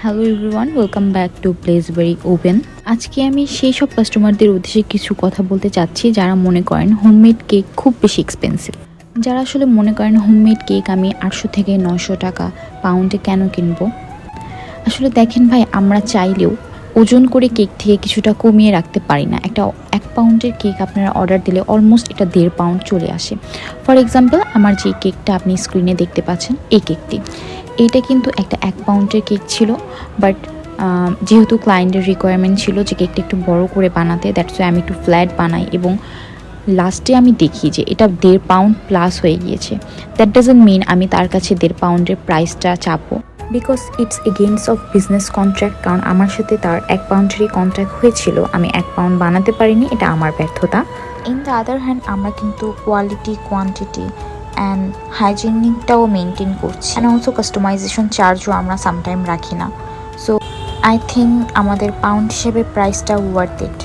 Hello everyone, welcome back to plays very open. আজকে আমি সেই সব কাস্টমারদের উদ্দেশ্যে কিছু কথা বলতে চাচ্ছি যারা মনে করেন হোমমেড কেক খুব বেশি এক্সপেন্সিভ। যারা আসলে মনে করেন হোমমেড কেক আমি 800 থেকে 900 টাকা পাউন্ডে কেন কিনবো। আসলে দেখেন ভাই, আমরা চাইলেও ওজন করে কেক থেকে কিছুটা কমিয়ে রাখতে পারি না। একটা 1 পাউন্ডের কেক আপনারা অর্ডার দিলে অলমোস্ট এটা 1.5 পাউন্ড চলে আসে। ফর এক্সাম্পল, আমার যে কেকটা আপনি স্ক্রিনে দেখতে পাচ্ছেন, এই কেকটি, এইটা কিন্তু একটা 1 পাউন্ডের কেক ছিল, বাট যেহেতু ক্লায়েন্টের রিকোয়ারমেন্ট ছিল যে কেকটা একটু বড় করে বানাতে, দ্যাটস ওয়াই আমি একটু ফ্ল্যাট বানাই এবং লাস্টে আমি দেখি যে এটা 1.5 পাউন্ড প্লাস হয়ে গিয়েছে। দ্যাট ডাজন্ট মিন আমি তার কাছে 1.5 পাউন্ডের প্রাইসটা চাপবো, because it's against of business contract. কারণ আমার সাথে তার 1 পাউন্ডেরই কন্ট্রাক্ট হয়েছিল, আমি 1 পাউন্ড বানাতে পারিনি, এটা আমার ব্যর্থতা। ইন দ্য আদার হ্যান্ড আমরা কিন্তু কোয়ালিটি, কোয়ান্টিটি অ্যান্ড হাইজিনিকটাও মেনটেন করছি, অ্যান্ড অলসো কাস্টমাইজেশন চার্জও আমরা সামটাইম রাখি না। সো আই থিঙ্ক আমাদের পাউন্ড হিসেবে প্রাইসটা ওয়ার্থ ইট।